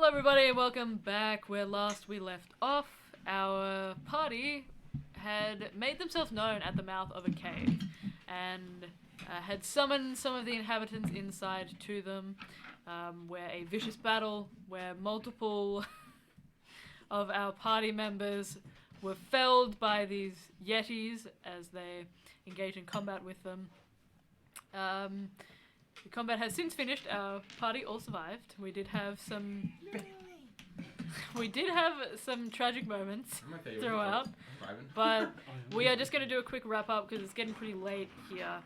everybody, and welcome back. Where last we left off, our party had made themselves known at the mouth of a cave and had summoned some of the inhabitants inside to them, where a vicious battle where multiple of our party members were felled by these yetis as they engaged in combat with them. The combat has since finished. Our party all survived. We did have some tragic moments throughout, but we are just going to do a quick wrap up because it's getting pretty late here.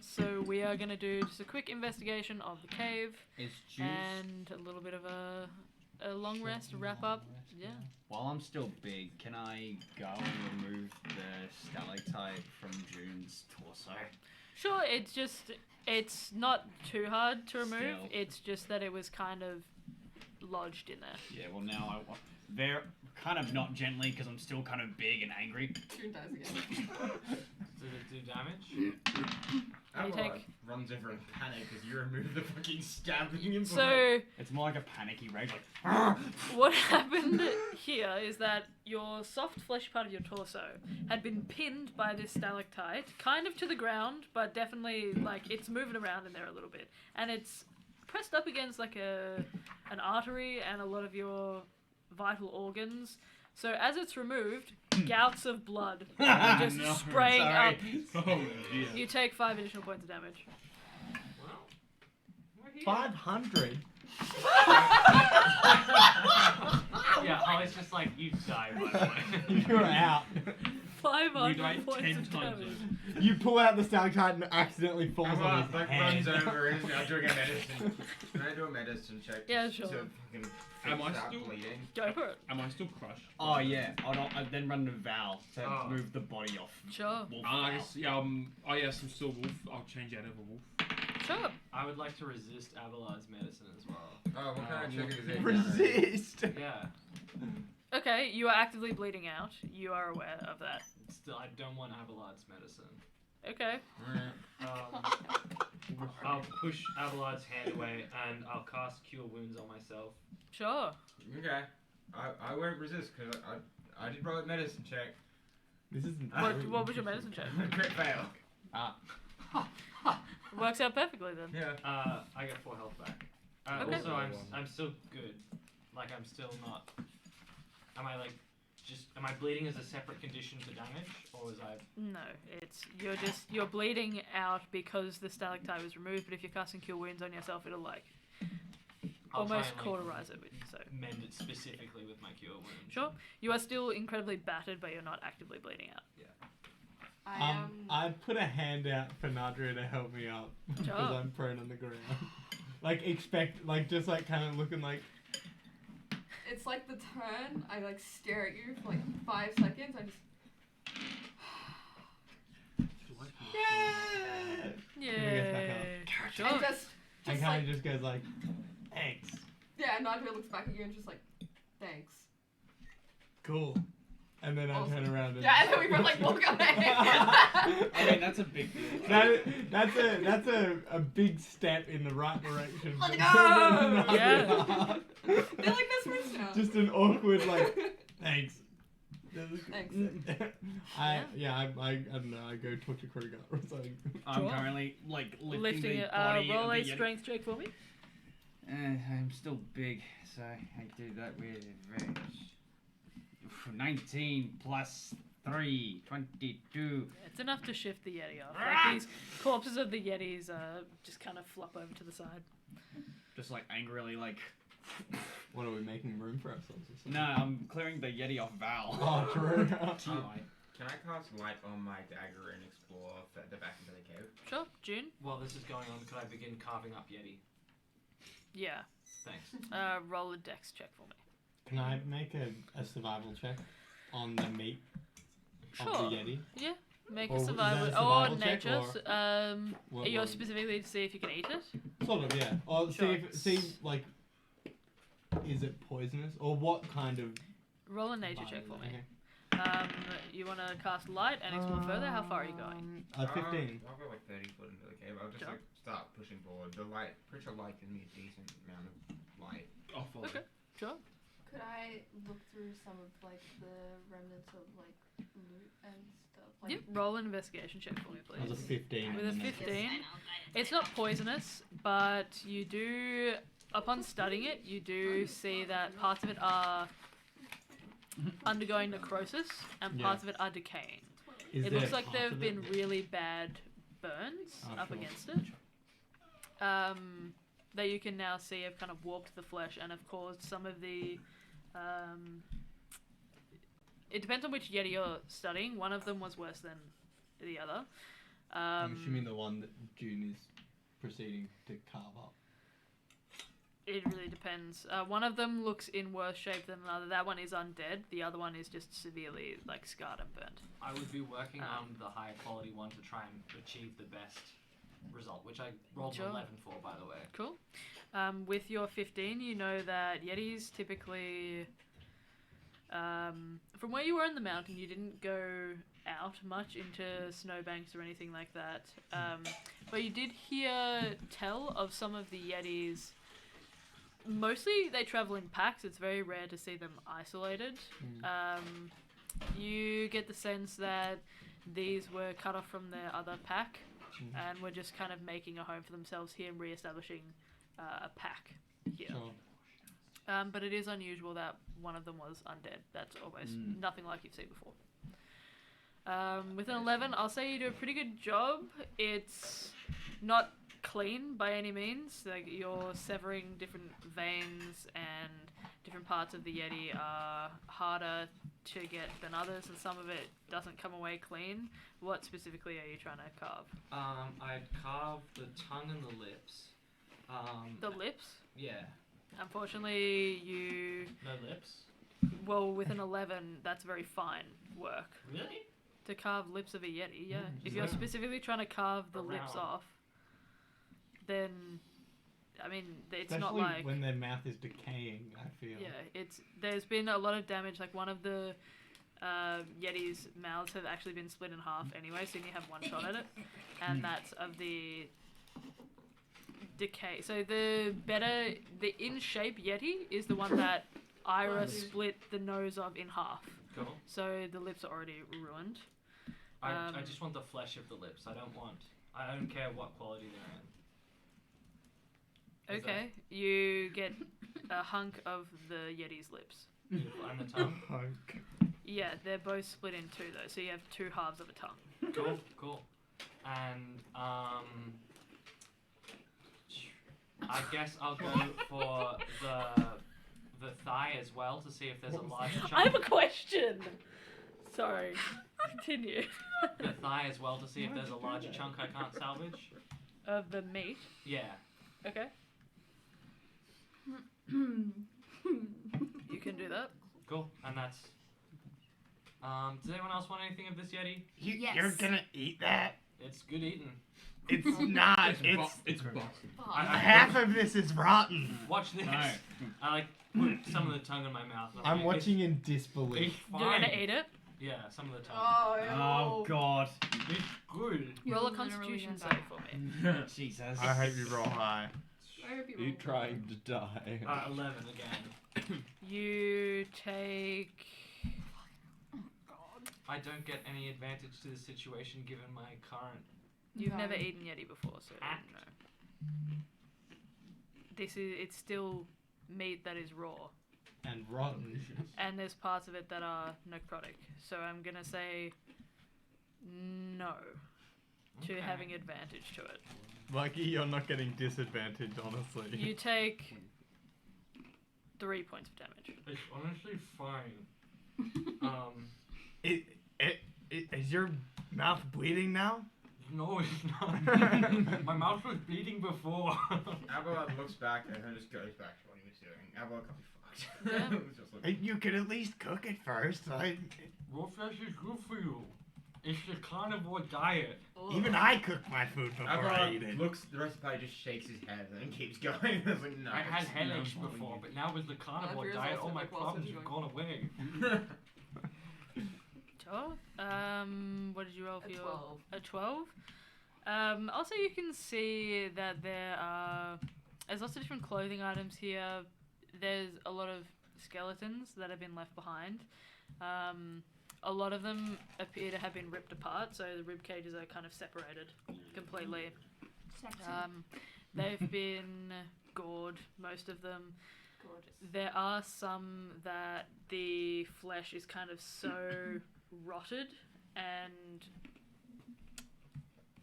So we are going to do just a quick investigation of the cave and a little bit of a long rest, wrap up. Yeah. While I'm still big, can I go and remove the stalactite from June's torso? Sure, it's not too hard to remove. Still. It's just that it was kind of lodged in there. Yeah, well now they're kind of not gently because I'm still kind of big and angry. June dies again. Did it do damage? Take... runs over in panic as you remove the fucking stabbing and So it's more like a panicky rage, like. what happened here is that your soft flesh part of your torso had been pinned by this stalactite, kind of to the ground, but definitely like it's moving around in there a little bit, and it's pressed up against like an artery and a lot of your vital organs. So as it's removed, gouts of blood are just spraying up. Oh, dear. You take 5 additional points of damage. Well, we're here. 500? Yeah, I was just like, you die, by the way. You're out. 500 You die points 10 of times damage. You pull out the stalactite and accidentally falls Come on on, his like head. runs over and is now doing a medicine. Can I do a medicine check? Yeah, sure. To fucking Am I stop still- bleeding? Go for it. Am I still crushed? Oh yeah, I'd then run to Val to Oh. move the body off. Sure. Wolf I Val. guess, yeah, oh yes, I'm still wolf. I'll change out of a wolf. Sure. I would like to resist Abelard's medicine as well. Oh, what kind of check is it? Resist! Yeah. Okay, you are actively bleeding out. You are aware of that. Still, I don't want Abelard's medicine. Okay. I'll push Abelard's hand away and I'll cast Cure Wounds on myself. Sure. Okay. I won't resist because I did roll a medicine check. This isn't. What was your medicine check? Crit fail. Works out perfectly then. Yeah. I get 4 health back. Okay. Also, I'm still good. Like, I'm still not... Am I bleeding as a separate condition to damage? Or was I... No, you're bleeding out because the stalactite was removed, but if you're casting Cure Wounds on yourself, it'll like I'll try almost and, cauterize it with so. mend it specifically with my Cure Wounds. Sure. You are still incredibly battered, but you're not actively bleeding out. I put a hand out for Nadria to help me up because Sure. I'm prone on the ground. Just kind of looking like. It's like the turn, I like stare at you for like 5 seconds, I just... Yeah. Yay. Sure. And just And like, kind of just goes like, thanks. yeah, and Nadria looks back at you and just like, thanks. Cool. And then I Awesome. turn around and. Yeah, and then we both like walk away. I mean, that's a big deal. That's a big step in the right direction. Let's but go! not Yeah. enough. They're like best friends now. Just an awkward thanks. Thanks. I don't know. I go talk to Kruger or something. I'm Sure. currently like Lifting the it. body Roll of a the Yeti. strength check for me. I'm still big, so I do that with advantage. 19 plus 3, 22. It's enough to shift the Yeti off. Like these corpses of the Yetis just kind of flop over to the side. Just like angrily, like. What are we making room for ourselves? Or something? No, I'm clearing the Yeti off Val. Oh, true. Can I cast light on my dagger and explore the back into the cave? Sure. June? While this is going on, could I begin carving up Yeti? Yeah. Thanks. Roll a dex check for me. Can I make a survival check on the meat Sure. of the Yeti? Yeah. Make Or a is survival that a or survival check, nature. What- You're what- specifically to see if you can eat it. Sort of, yeah. Or Sure. see like, is it poisonous or what kind of? Roll a nature check for me. Okay. You want to cast light and explore further? How far are you going? 15. I'll go like 30 foot into the cave. I'll just Sure. like start pushing forward. The light, pretty sure light gives me a decent amount of light. I'll follow. Okay. Sure. Could I look through some of like the remnants of like loot and stuff? Like, Yep. Roll an investigation check for me, That was a please. 15. With a 15, it's not poisonous, but you do, upon studying it, you do see that parts of it are undergoing necrosis and parts of it are decaying. It looks like there have been really bad burns up against it. That you can now see have kind of warped the flesh and have caused some of the... it depends on which Yeti you're studying. One of them was worse than the other. I'm assuming the one that June is proceeding to carve up. It really depends. One of them looks in worse shape than another. That one is undead. The other one is just severely like scarred and burnt. I would be working on the higher quality one to try and achieve the best result, which I rolled Sure. an 11 for, by the way. Cool. With your 15, you know that Yetis typically... from where you were in the mountain, you didn't go out much into snowbanks or anything like that. But you did hear tell of some of the Yetis. Mostly they travel in packs. It's very rare to see them isolated. You get the sense that these were cut off from their other pack and were just kind of making a home for themselves here and re-establishing a pack here. Sure. But it is unusual that one of them was undead. That's almost nothing like you've seen before. With an 11, I'll say you do a pretty good job. It's not clean by any means. Like you're severing different veins and different parts of the Yeti are harder to get than others, and some of it doesn't come away clean. What specifically are you trying to carve? I'd carve the tongue and the lips. The lips? Yeah. Unfortunately, you... No lips? Well, with an 11, that's very fine work. Really? To carve lips of a Yeti, yeah. If is you're that specifically trying to carve the lips around? off, then... I mean, it's Especially not like... when their mouth is decaying, I feel. Yeah, there's been a lot of damage. Like one of the Yeti's mouths have actually been split in half anyway, so you only have one shot at it, and that's of the decay. So the in shape Yeti is the one that Ira split the nose of in half. Cool. So the lips are already ruined. I just want the flesh of the lips. I don't care what quality they're in. Is Okay, you get a hunk of the Yeti's lips. Beautiful. And the tongue? Yeah, they're both split in two though, so you have two halves of a tongue. Cool. And, I guess I'll go for the thigh as well to see if there's a large chunk. I have a question! Sorry. Continue. The thigh as well to see if there's a larger chunk I can't salvage. Of the meat? Yeah. Okay. You can do that. Cool. And that's... does anyone else want anything of this Yeti? Yes. You're gonna eat that? It's good eating. It's not. It's busted. Half of this is rotten. Watch this. No. I like put some of the tongue in my mouth. I'm It's- watching in It's disbelief. fine. You're gonna eat it? Yeah, some of the tongue. Oh, God. It's good. Roll a You're constitution literally save for me. Jesus. I hope you roll high. I hope You trying to die? 11 again. You take... I don't get any advantage to the situation given my current... You've No. never eaten Yeti before, so Act. no. It's still meat that is raw. And rotten. And there's parts of it that are necrotic. So I'm gonna say no to Okay. having advantage to it. Lucky you're not getting disadvantage, honestly. You take 3 points of damage. It's honestly fine. Is your mouth bleeding now? No, it's not. My mouth was bleeding before. Abelard looks back and then just goes back to what he was doing. Abelard can't be fucked. Yeah. It was just like, You could at least cook it first. Raw flesh is good for you. It's the carnivore diet. Even I cook my food before I eat Abelard it. looks, the rest of the party just shakes his head and then keeps going. I was like, no. I had it's headaches not before, you. but now with the carnivore yours diet, also, all my like, whilst problems enjoying- have gone away. Sure. What did you roll for A your 12. a 12? Also, you can see that there's lots of different clothing items here. There's a lot of skeletons that have been left behind. A lot of them appear to have been ripped apart, so the rib cages are kind of separated completely. Sexy. They've been gored, most of them. Gorgeous. There are some that the flesh is kind of so rotted and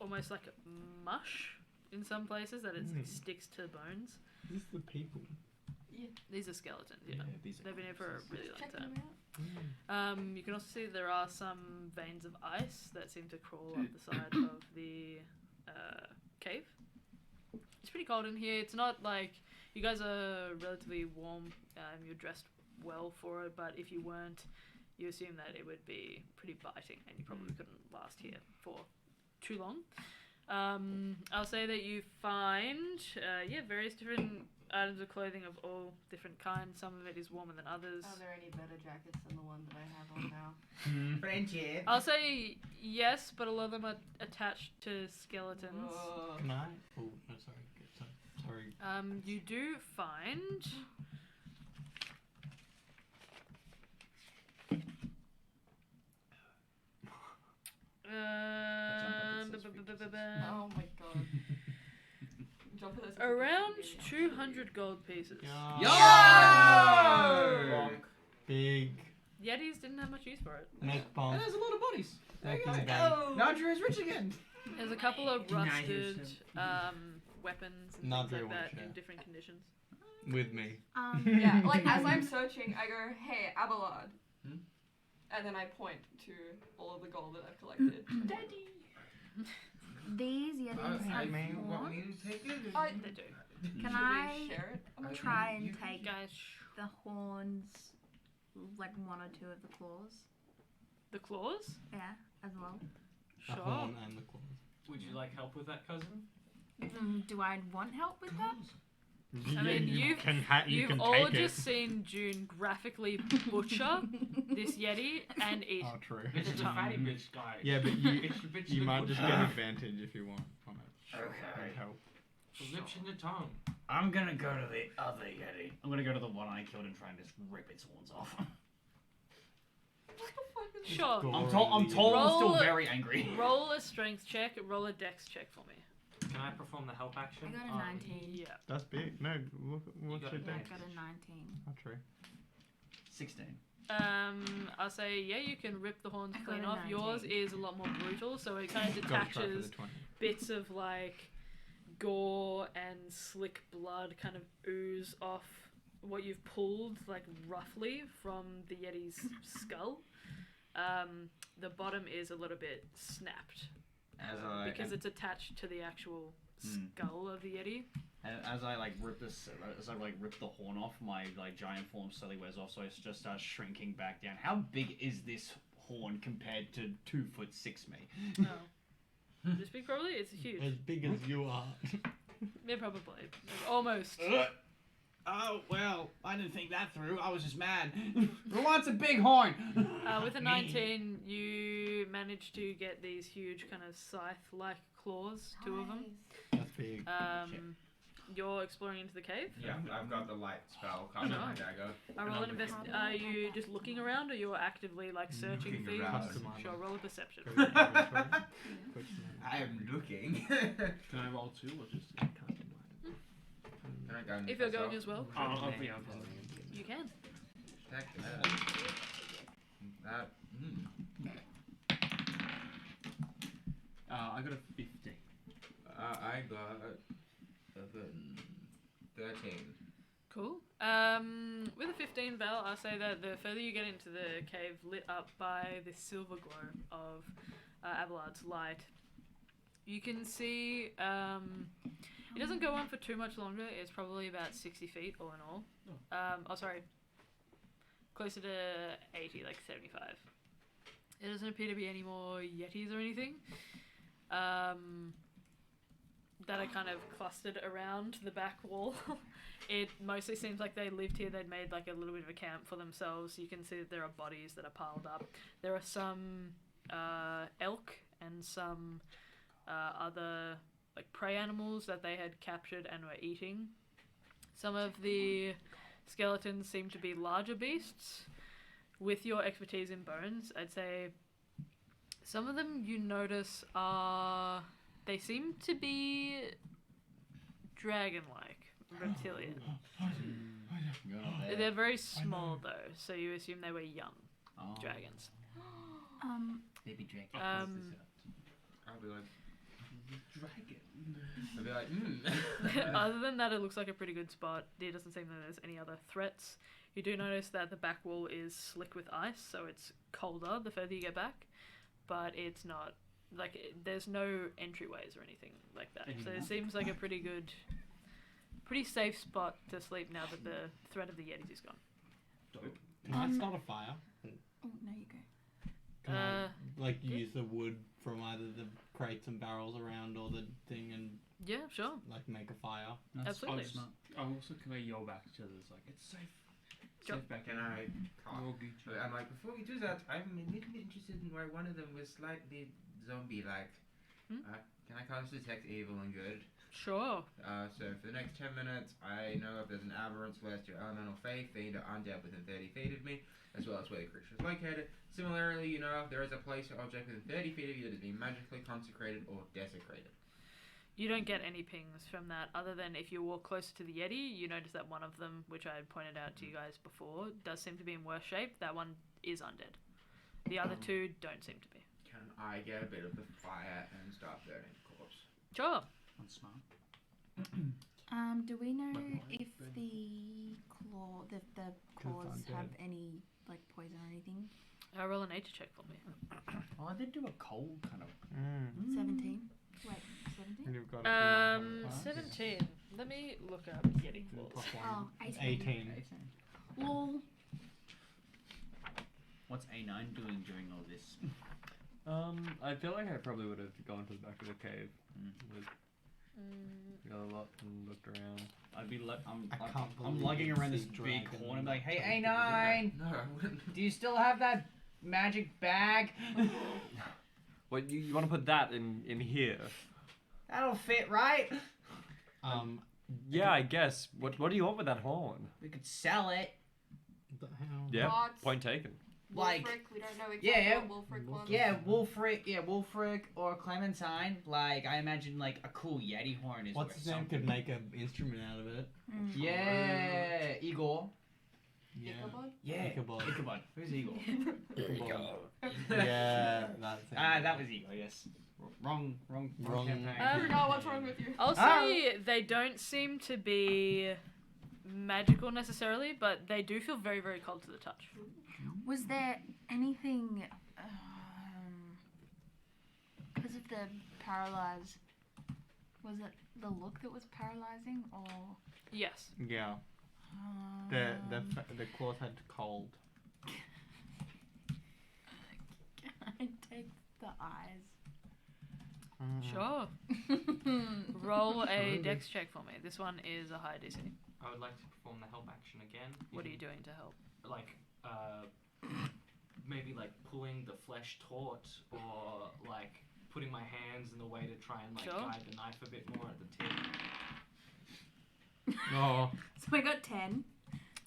almost like mush in some places that it sticks to bones. This is the people. These are skeletons, yeah. these are They've been here for a really long Checking time. them out. You can also see there are some veins of ice that seem to crawl up the side of the cave. It's pretty cold in here. It's not like you guys are relatively warm. You're dressed well for it, but if you weren't, you assume that it would be pretty biting, and you probably couldn't last here for too long. I'll say that you find various different items of clothing of all different kinds. Some of it is warmer than others. Are there any better jackets than the one that I have on now? Friendship. I'll say yes, but a lot of them are attached to skeletons. Can I? Oh, no, sorry. Sorry. You do find Oh my god. Jumper that's around 200 gold pieces. Yo! Big. Yetis didn't have much use for it. Neck bump. And there's a lot of bodies. Fucking bang. Nadra is rich again. There's a couple of Deny rusted yourself. weapons and Not things very like that much, in yeah. different conditions. With me. Yeah, like as I'm searching, I go, hey, Abelard. Hmm? And then I point to all of the gold that I've collected. Daddy. These Yetis have You want horns. me to take it? I, They do. Can should I we share it? try and You- take Guys, the horns, like one or two of the claws? the claws? Yeah, as well. The Sure. horn and the claws. Would you like help with that, cousin? Do I want help with that? I mean, you can You've all take just it. seen June graphically butcher this Yeti and eat. Oh, true. This is a fatty bitch guy. Yeah, but you It's a bitch you that might would- just get advantage if you want on it. Okay. Need help. The lips in the tongue. I'm gonna go to the other Yeti. I'm gonna go to the one I killed and try and just rip its horns off. What the fuck is Sure. Go. I'm told I'm still Roll- very angry. Roll a strength check, roll a dex check for me. Can I perform the help action? I got a on- 19. Yeah. That's big. No, look what's got your it. Yeah, I dex? got a 19. Oh, true. 16. I'll say, yeah, you can rip the horns I got clean a off. Yours 19. is a lot more brutal, so it kind of Gotta try for the detaches 20. bits of like gore and slick blood kind of ooze off what you've pulled, like roughly from the Yeti's skull. The bottom is a little bit snapped because it's attached to the actual skull of the Yeti. And as I rip the horn off, my giant form slowly wears off, so it just starts shrinking back down. How big is this horn compared to 2'6" me? No. This big probably? It's huge. As big as you are. Yeah, probably. Almost. Oh well, I didn't think that through. I was just mad. Who wants a big horn? With a 19, you manage to get these huge kind of scythe-like claws, two of them. That's big. You're exploring into the cave. Yeah, I've got the light spell cast on my dagger. Roll an invest. Are you just looking around, or you're actively searching Looking things? around. Customize. Sure, roll a perception. Go to the inventory. Quick I am looking. Can I roll 2 or just custom Can I go If you're going as well, Oh, yeah. you can. Heck, that. I got a 15. I got 13. Cool. With a 15, Val, I'll say that the further you get into the cave, lit up by the silver glow of Abelard's light, you can see it doesn't go on for too much longer. It's probably about 60 feet all in all. Sorry. Closer to 80, like 75. It doesn't appear to be any more Yetis or anything. that are kind of clustered around the back wall. It mostly seems like they lived here. They'd made like a little bit of a camp for themselves. You can see that there are bodies that are piled up. There are some elk and some other like prey animals that they had captured and were eating. Some of the skeletons seem to be larger beasts. With your expertise in bones, I'd say some of them you notice are... They seem to be dragon-like, reptilian. They're very small though, so you assume they were young dragons. Baby dragon. I'll be like, dragon. I'll be like, Other than that, it looks like a pretty good spot. There doesn't seem that there's any other threats. You do notice that the back wall is slick with ice, so it's colder the further you get back, but it's not, like, there's no entryways or anything like that. So it seems like a pretty safe spot to sleep now that the threat of the Yetis is gone. Can I start a fire? Oh, no, you go. Can I, like, use the wood from either the crates and barrels around or the thing and, Yeah, sure. like, make a fire? Absolutely. Also, can I yell back to others like, it's safe? Sure. Safe back Can in. I We'll cast? get you. I'm like, before we do that, I'm a little bit interested in why one of them was slightly zombie-like. Hmm? Can I cast Detect Evil and Good? Sure. So for the next 10 minutes, I know if there's an aberrant, celestial, elemental, fae, fiend, or undead within 30 feet of me, as well as where the creature is located. Similarly, you know if there is a place or object within 30 feet of you that has been magically consecrated or desecrated. You don't get any pings from that, other than if you walk closer to the Yeti, you notice that one of them, which I had pointed out to you guys before, does seem to be in worse shape. That one is undead. The other two don't seem to be. Can I get a bit of the fire and start burning the corpse? Sure. That's smart. Do we know Like if burn. the claws undead. have any like poison or anything? Roll a nature check for me. Oh, I did do a cold kind of. 17. Wait, 17? You've got it in your 17. Let me look up Yeti claws. plus Oh, one. 18. 18. Well, What's A9 doing during all this? I feel like I probably would have gone to the back of the cave with the other lot and looked around. I'd be I can't I'm believe lugging it's around a this big dragon horn and be like, hey, talking to A9, No, I wouldn't. do you still have that magic bag? What you want to put that in here? That'll fit, right? Yeah, I guess. What do you want with that horn? We could sell it. What the hell? Yeah, Lots. point taken. Like- Wolfric, we don't know exactly Yeah. what Wolfric wants. Yeah, Wolfric or Clementine. Like, I imagine, like, a cool Yeti horn is What's worth his name something. could make an instrument out of it. Yeah, Igor. Yeah. Ichabod? Yeah, Ichabod. Ichabod. Who's Igor? Yeah, that's it. That was Igor, yes. Wrong campaign. I forgot what's wrong with you. I'll say they don't seem to be magical necessarily, but they do feel very, very cold to the touch. was there anything because of the paralyzed? Was it the look that was paralyzing, or Yes. Yeah. The claws had cold. Can I take the eyes? Sure. Roll a dex check for me. This one is a high DC. I would like to perform the help action again. What are you doing to help? Like, maybe like pulling the flesh taut, or like putting my hands in the way to try and like Sure. guide the knife a bit more at the tip. Oh. So I got 10.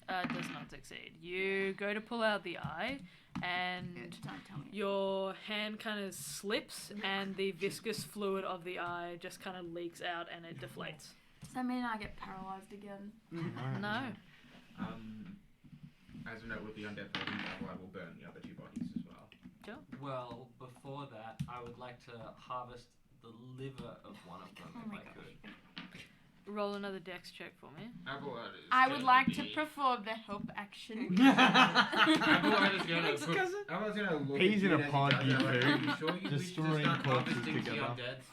Does not succeed. You go to pull out the eye, and Don't tell me. your hand kind of slips, and the viscous fluid of the eye just kind of leaks out, and it deflates. Does that mean I get paralyzed again? No. As a note with the undead poison, I will burn the other two bodies as well. Well, before that, I would like to harvest the liver of one of them Oh if my I gosh. could. Roll another dex check for me. I would like to perform the help action. Everyone is gonna Thanks, put- cousin. everyone's gonna look He's at in you a as pod, he you does it. two. Are you sure you wish to Destroying start corpses harvesting the together. undead? Is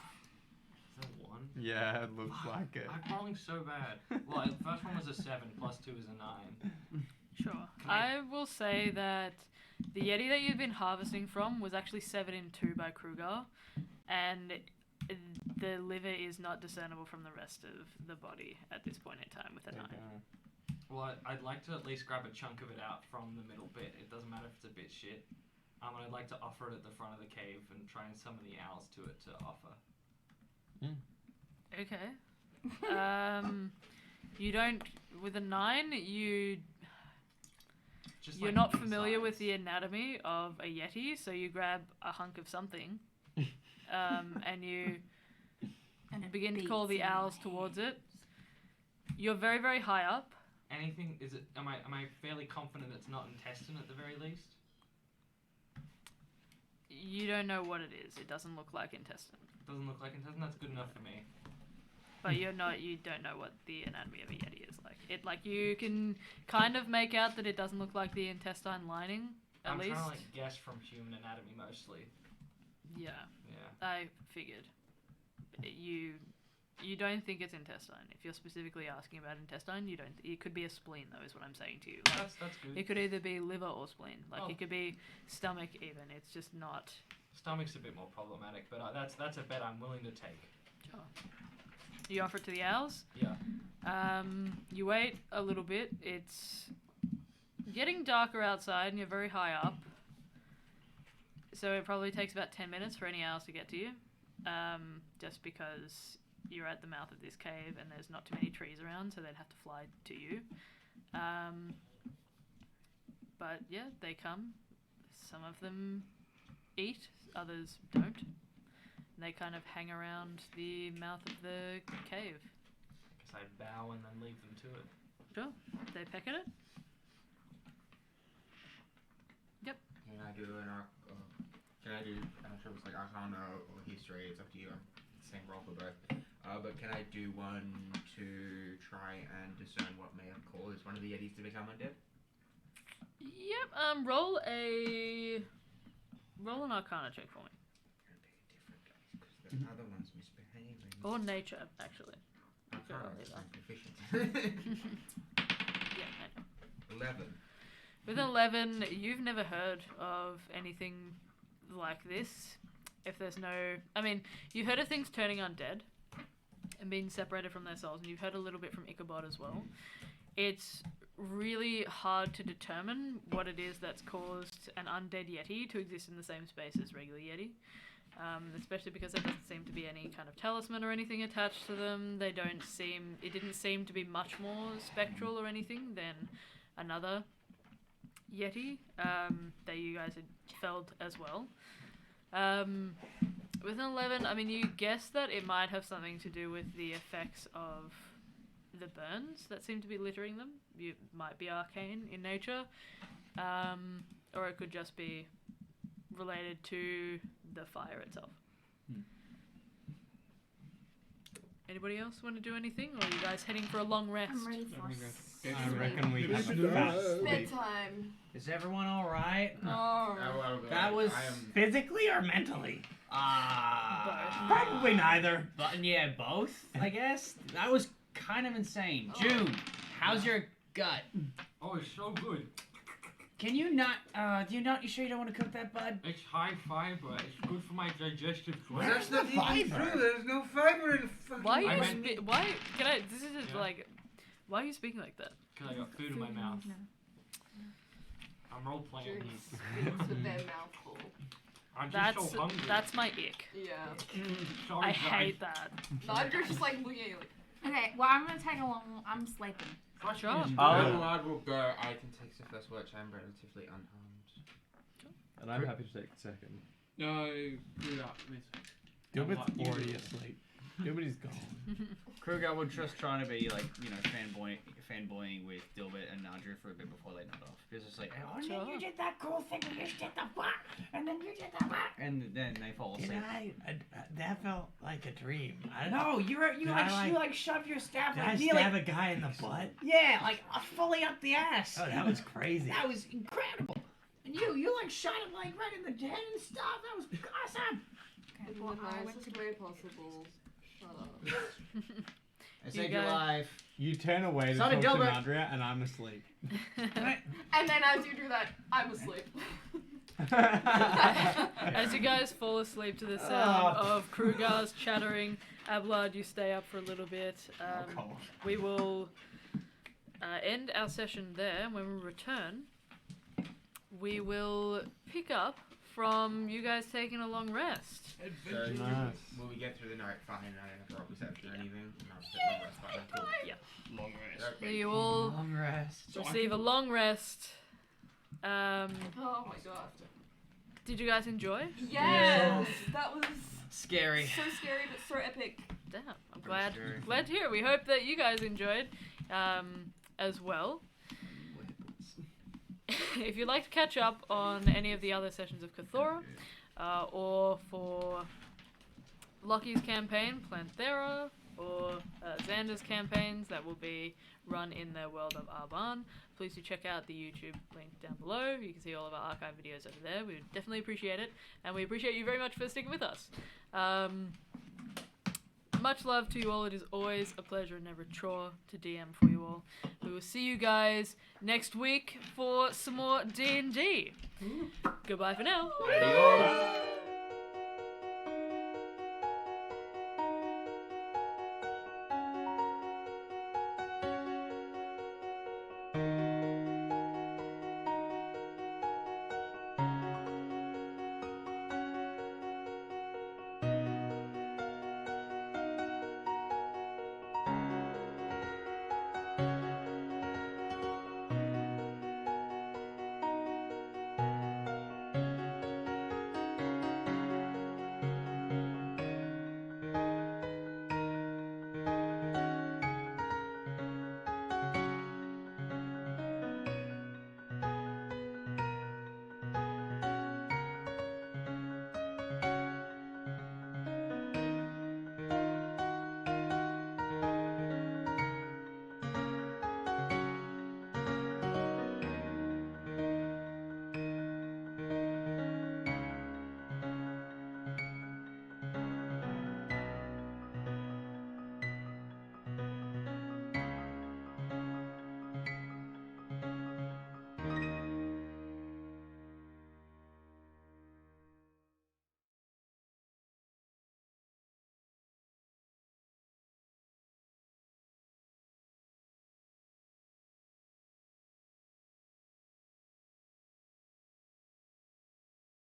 that one? Yeah, it looks like it. I'm rolling so bad. Well, the first one was a 7, plus 2 is a 9. Sure. Can I- I will say that the Yeti that you've been harvesting from was actually 7 in 2 by Kruger, and the liver is not discernible from the rest of the body at this point in time with a knife. Well, I'd like to at least grab a chunk of it out from the middle bit. It doesn't matter if it's a bit shit. And I'd like to offer it at the front of the cave and try and summon the owls to it to offer. Okay. You don't with a 9. You're Like not familiar size. with the anatomy of a yeti, so you grab a hunk of something, and you And begin to call the owls towards it. You're very, very high up. Anything? Is it? Am I fairly confident it's not intestine at the very least? You don't know what it is. It doesn't look like intestine. Doesn't look like intestine. That's good enough for me. But you don't know what the anatomy of a yeti is like. You can kind of make out that it doesn't look like the intestine lining, at I'm least. trying to like guess from human anatomy mostly. Yeah, Yeah. I figured. You don't think it's intestine. If you're specifically asking about intestine, you don't. It could be a spleen, though, is what I'm saying to you. Like, That's good. it could either be liver or spleen. Like Oh. it could be stomach even. It's just not. Stomach's a bit more problematic, but that's a bet I'm willing to take. Sure. You offer it to the owls. Yeah. You wait a little bit. It's getting darker outside, and you're very high up. So it probably takes about 10 minutes for any owls to get to you. Just because you're at the mouth of this cave and there's not too many trees around, so they'd have to fly to you. But yeah, they come. Some of them eat, others don't. And they kind of hang around the mouth of the cave. Guess I bow and then leave them to it. Sure. They peck at it. Yep. Can I do Trevor's like Arcana or History? It's up to you. Same roll for both. But can I do one to try and discern what may have caused one of the Yetis to become undead? Yep. Roll an Arcana check for me. Because the other one's misbehaving. Or nature, actually. Arcana Sure, is either. proficient. Yeah, nature. 11. With 11, you've never heard of anything like this. If there's no... I mean, you've heard of things turning undead and being separated from their souls, and you've heard a little bit from Ichabod as well. It's really hard to determine what it is that's caused an undead yeti to exist in the same space as regular yeti. Especially because there doesn't seem to be any kind of talisman or anything attached to them. It didn't seem to be much more spectral or anything than another yeti that you guys had felled as well. With an 11, I mean, you guess that it might have something to do with the effects of the burns that seem to be littering them. It might be arcane in nature, or it could just be related to the fire itself. Anybody else want to do anything, or are you guys heading for a long rest? I'm ready for I reckon we have a fast sleep. Bedtime. Is everyone all right? That was physically or mentally? Probably neither. But yeah, both. I guess that was kind of insane. June, how's your gut? Oh, it's so good. Can you not? You sure you don't want to cook that, bud? It's high fiber. It's good for my digestive tract. That's not even true. There's no fiber in the fucking. Why are I you? meant- Why? Can I? This is just Yeah. like. Why are you speaking like that? Because I got food in my mouth. I'm role playing. June speaks with their mouth full. I'm just so hungry. That's my ick. Yeah. Sorry, I guys. hate that. Nigel just like looking at you like, Okay, well, I'm gonna take a long. I'm sleeping. Fresh Sure. meat is Oh. good. Lard will go. I can take the first watch. I'm relatively unharmed. And I'm happy to take the second. No, do that. Dilbert's already asleep. Dilbert's gone. Kruger was just trying to be like, fanboying with Dilbert and Nadra for a bit before they nod off. It's just like, oh, And then you did that cool thing where you did the what? And then you did the what? and then they fall asleep. That felt like a dream. No, you Did I, shoved your staff Did I like stab a guy in the butt? yeah, like fully up the ass. Oh, that was crazy. That was incredible. And you like shot him like right in the head and stuff. That was awesome. Okay, in well, the I went nicest to way possible. Shut up. I You saved your go- life. You turn away to So talk did to Dilbert. Andrea, and I'm asleep. And then as you do that, I'm asleep. As you guys fall asleep to the sound of Krugars chattering, Abelard, you stay up for a little bit. We will end our session there. When we return, we will pick up from you guys taking a long rest. So, will we get through the night fine? I don't drop reception or anything? No, just hit long rest button. Cool. Yeah. Long rest. So you will Long rest. receive a long rest. Oh my god. Did you guys enjoy? Yes! That was Scary. so scary but so epic. Damn, I'm glad scary. to hear it. We hope that you guys enjoyed as well. If you'd like to catch up on any of the other sessions of Cathora, or for Lockie's campaign, Planthera, or Xander's campaigns that will be run in the world of Arban, please do check out the YouTube link down below. You can see all of our archive videos over there. We would definitely appreciate it, and we appreciate you very much for sticking with us. Much love to you all. It is always a pleasure and never a chore to DM for you all. We will see you guys next week for some more D&D. Goodbye for now. Adios.